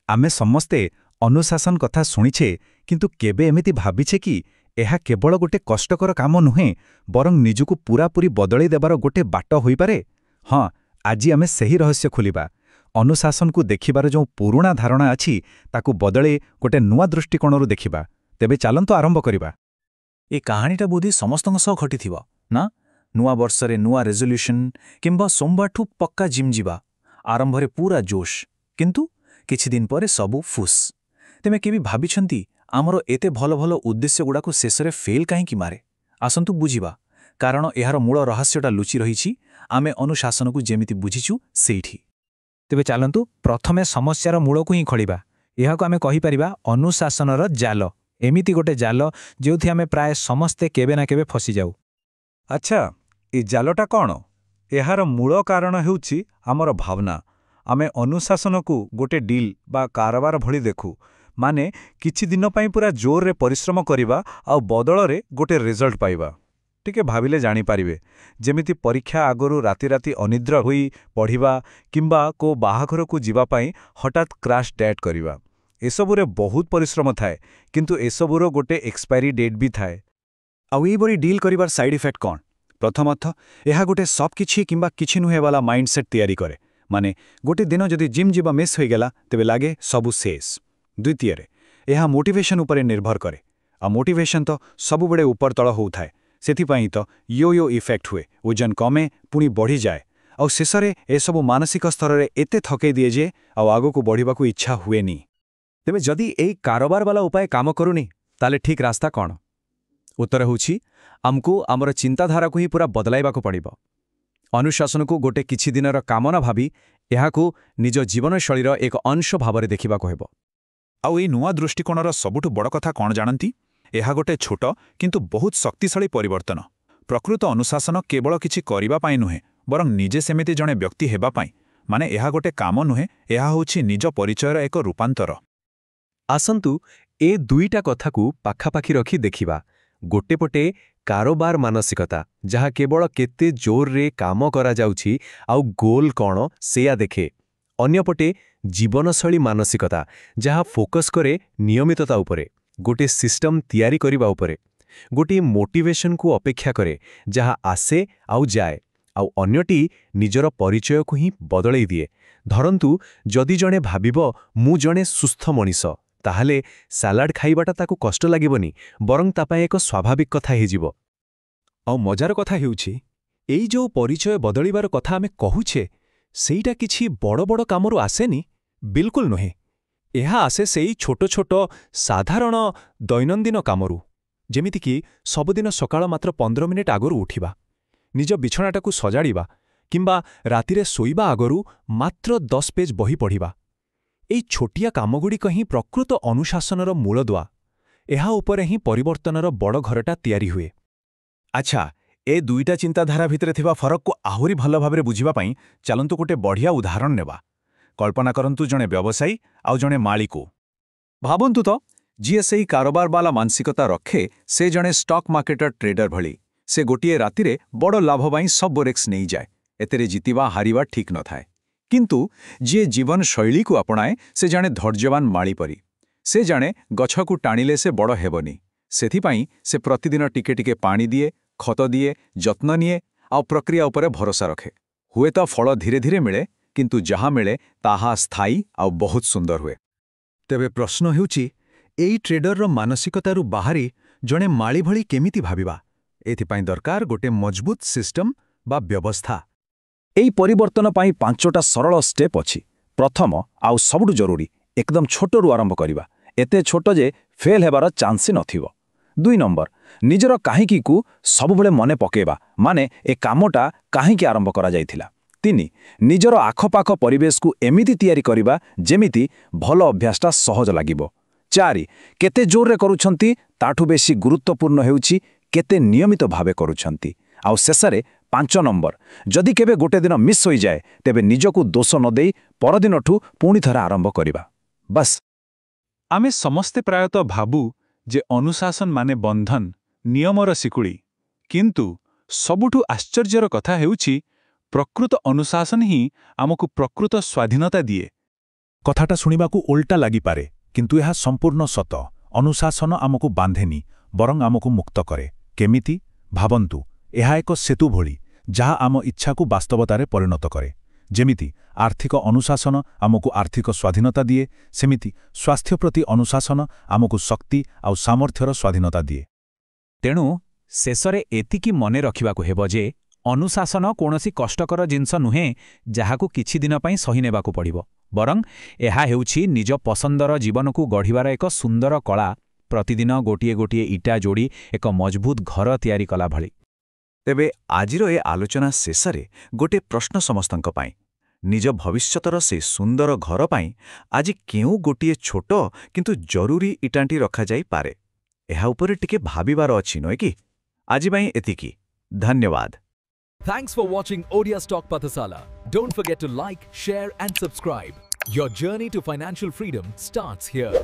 आमे समस्ते अनुशासन कथा शुणिछे किंतु केबे एमिति भाबिछे कि एहा केवल गोटे कष्टकर काम नुहे बरं निजुकु पूरापूरी बदलै देबार गोटे बाट होई पारे। हाँ, आज आमे सही रहस्य खोलिबा। अनुशासन को देखिबार जो पुराणा धारणा अछि ताकू बदले गोटे नुआ दृष्टिकोणरू देखिबा। तेबे चालंतु आरंभ करिबा। ए कहानीटा बोधी समस्तଙ୍କ सह घटिथिबो ना? नुआ वर्षरे नुआ रेजोल्यूशन किंबा सोमबारठू पक्का जिम जीवा। आरंभरे पूरा जोश किंतु किछि दिन परे सबु फुस। तेमे केबी भाबिछंती आमरो एते भलो भलो उद्देश्य गुडाको शेषरे फेल काहेकि मारे? आसंतु बुझिबा, कारण एहार मूल रहस्यटा लुचि रहिछि आमे अनुशासनकु जेमिति बुझिछु सेइठी। तेबे चालंतु प्रथमे समस्यार मूलकु ही खळिबा। एहाको आमे कहि परिबा अनुशासनर जाल। एमिति गोटे जाल जेउथि आमे प्राय समस्ते केबे ना केबे फसी जाऊ। अच्छा, ए जालटा कौन? एहार मूल कारण हेउछि आमर भावना। आमे अनुशासन को गोटे डील बा कारबार भली देखु, माने किछि दिन पई पूरा जोर रे परिश्रम करिबा आ बदलरे गोटे रिजल्ट पाइबा। टिके भाबिले जानि पारिबे, जेमिति परीक्षा आगरु राति राति अनिद्र होई पढ़िबा किंबा को बाहाघर को जीवा पई हठात क्रैश डेट करिबा। एसबुरे बहुत परिश्रम थाए, किंतु एसबुर गोटे एक्सपायरी डेट भी थाए। आउ ए बरी डील करिबार साइड इफेक्ट कौन? प्रथमतः एहा गोटे सब किछि किंबा किछि नुहे वाला माइंडसेट तैयारी करे। माने गोटे दिन जदि जिम जीवा मिस होई गेला तेबे लागे सबु शेष। द्वितीय रे एहा मोटिवेशन उपरे निर्भर करे। आ मोटिवेशन तो सबु बड़े ऊपर तळ होउथाए। सेथिपाई तो यो इफेक्ट हुए, ओजन कमे पुणी बढ़ी जाए और शेषरे ए सबु मानसिक स्तर रे एते थके दिए जे और आगो को बढ़िबाकू इच्छा हुएनी। तेबे जदि एई कारोबार वाला उपाय काम करूनी ताले ठीक रास्ता कौन? उत्तर होउछि आमको आमर चिंताधारा को ही पूरा बदलाइबाकू पड़िबो। अनुशासन को गोटे किछि दिनर कामना भाबी एहाकू निज जीवनशैलीर एक अंश भावरे देखिबाकू हेबो। आउ ए नुआ दृष्टिकोणर सबुठु बड़ कथा कौन जानती? एहा गोटे छोट किंतु बहुत शक्तिशाली परिवर्तन। प्रकृत अनुशासन केवल किछि करिबा पाई नुहे बरं निजे सेमिति जणे व्यक्ति हेबा पाई। माने एहा गोटे काम नुहे, एहा होछि निज परिचयर एक रूपांतर। आसंतु ए दुईटा कथाकू पाखापाखी रखी देखिबा। गोटे पटे कारोबार मानसिकता जहा केवल केते जोर रे काम करा जाउछि आउ गोल कौन सेया देखे। अन्यपटे जीवनशैली मानसिकता जहा फोकस करे नियमितता उपरे, गोटे सिस्टम तैयारी करिबा उपरे। गोटे मोटिवेशन को अपेक्षा करे जहा आसे आउ जाए, आउ अन्यटी निजर परिचय को ही बदलै दिए। धरंतु जदि जणे भाबिबो मु जणे सुस्थ मनिष, ताहले सालाड खाइबाटा ताकू कष्ट लागिबनी बरं तापाई एक स्वाभाविक कथा हेजिबो। आउ मजार कथा हेउछि एई जो परिचय बदलिबार कथा आमे कहुछे सेईटा किछि बड़ बड़ कामरु आसेनी? बिल्कुल नुहे। एहा आसे सेई छोट छोट साधारण दैनंदिन कामरु। जेमिति कि सबुदिन सकाळ मात्र 15 मिनिट आगरु उठिबा, निज बिछणाटाकू सजाड़िबा किंबा रातिरे सोइबा आगरु मात्र 10 पेज बही पढ़िबा। एई छोटिया कामगुड़िक ही प्रकृत अनुशासनर मूलदुआ। एहा उपरे ही परिवर्तनर बड़ घरटा तैयारी हुए। अच्छा, ए दुईटा चिंताधारा भितरे थिबा फरक को आहुरी भल भाबरे बुझिबा पई चलंतु गोटे बढ़िया उदाहरण नेबा। कल्पना करंतु जणे व्यवसायी आउ जणे मालिको। भाबंतु तो जीए सेई कारोबार वाला मानसिकता रखे से जणे स्टॉक मार्केटर ट्रेडर भली। से गोटिए रातिरे बड़ लाभ पाई सब रिस्क नहीं जाए। एतेरे जितिबा हारिबा ठीक न थाए। किंतु जीए जीवन शैली को अपनाए से जाने धैर्यवान माली परी। से जाने गछ को टाणिले से बड़ हेबनी। सेथिपाई से प्रतिदिन टिके टिके पानी दिए, खत दिए, जत्न निए आ प्रक्रिया उपरे भरोसा रखे। हुए तो फल धीरे धीरे मिले, किंतु जहाँ मिले ताहा स्थायी आ बहुत सुंदर हुए। तेबे प्रश्न हेउछि एई ट्रेडर मानसिकतारू बाहरी जणे माली भली केमिति भाबिबा? एथिपाई दरकार गोटे मजबूत सिस्टम बा व्यवस्था। एई परिवर्तन पाई 5टा सरल स्टेप अछि। प्रथम आउ सबुठु जरूरी एकदम छोटरू आरंभ करिबा। एते छोट जे फेल हेबार चांस नथिबो। 2 नंबर निजर काहीकी को सबुबले मने पकेबा, माने ए कामटा काहीकी आरंभ करा जाइथिला। 3 निजर आखपाख परिवेश को एमिति तैयारी करिबा जेमिति भल अभ्यासटा सहज लागिबो। 4 केते जोर रे करूछंती ताठू बेसी गुरुत्वपूर्ण हेउछि केते नियमित भावे करूछंती। आउ शेषरे 5 नंबर जदि केबे गोटे दिन मिस होई जाए तेबे निजको दोष न देई परदिनठू पुणी थरा आरंभ करिबा। बस आमे समस्ते प्रायतः भाबु जे अनुशासन माने बंधन नियमर सिकुड़ी, किंतु सबुठु आश्चर्यर कथा हेउछि प्रकृत अनुशासन ही आमको प्रकृत स्वाधीनता दिए। କଥାଟା ଶୁଣିବାକୁ ଓଲଟା ଲାଗିପାରେ କିନ୍ତୁ ଏହା ସମ୍ପୂର୍ଣ୍ଣ ସତ। ଅନୁଶାସନ ଆମକୁ ବାନ୍ଧେନି ବରଂ ଆମକୁ ମୁକ୍ତ କରେ। କେମିତି? ଭାବନ୍ତୁ, ଏହା ଏକ ସେତୁ ଭଳି ଯାହା ଆମ ଇଚ୍ଛାକୁ ବାସ୍ତବତାରେ ପରିଣତ କରେ। ଯେମିତି ଆର୍ଥିକ ଅନୁଶାସନ ଆମକୁ ଆର୍ଥିକ ସ୍ୱାଧୀନତା ଦିଏ, ସେମିତି ସ୍ୱାସ୍ଥ୍ୟ ପ୍ରତି ଅନୁଶାସନ ଆମକୁ ଶକ୍ତି ଆଉ ସାମର୍ଥ୍ୟର ସ୍ୱାଧୀନତା ଦିଏ। ତେଣୁ ଶେଷରେ ଏତିକି ମନେ ରଖିବାକୁ ହେବ ଯେ ଅନୁଶାସନ କୌଣସି କଷ୍ଟକର ଜିନିଷ ନୁହେଁ ଯାହାକୁ କିଛି ଦିନ ପାଇଁ ସହି ନେବାକୁ ପଡ଼ିବ, ବରଂ ଏହା ହେଉଛି ନିଜ ପସନ୍ଦର ଜୀବନକୁ ଗଢ଼ିବାର ଏକ ସୁନ୍ଦର କଳା, ପ୍ରତିଦିନ ଗୋଟିଏ ଗୋଟିଏ ଇଟା ଯୋଡ଼ି ଏକ ମଜବୁତ ଘର ତିଆରି କଲା ଭଳି। ତେବେ ଆଜିର ଏ ଆଲୋଚନା ଶେଷରେ ଗୋଟେ ପ୍ରଶ୍ନ ସମସ୍ତଙ୍କ ପାଇଁ। ନିଜ ଭବିଷ୍ୟତର ସେ ସୁନ୍ଦର ଘର ପାଇଁ ଆଜି କେଉଁ ଗୋଟିଏ ଛୋଟ କିନ୍ତୁ ଜରୁରୀ ଇଟାଟି ରଖାଯାଇପାରେ? ଏହା ଉପରେ ଟିକେ ଭାବିବାର ଅଛି, ନୁହେଁ କି? ଆଜି ପାଇଁ ଏତିକି। ଧନ୍ୟବାଦ। Thanks for watching Odia Stock Pathasala. Don't forget to like, share and subscribe. Your journey to financial freedom starts here.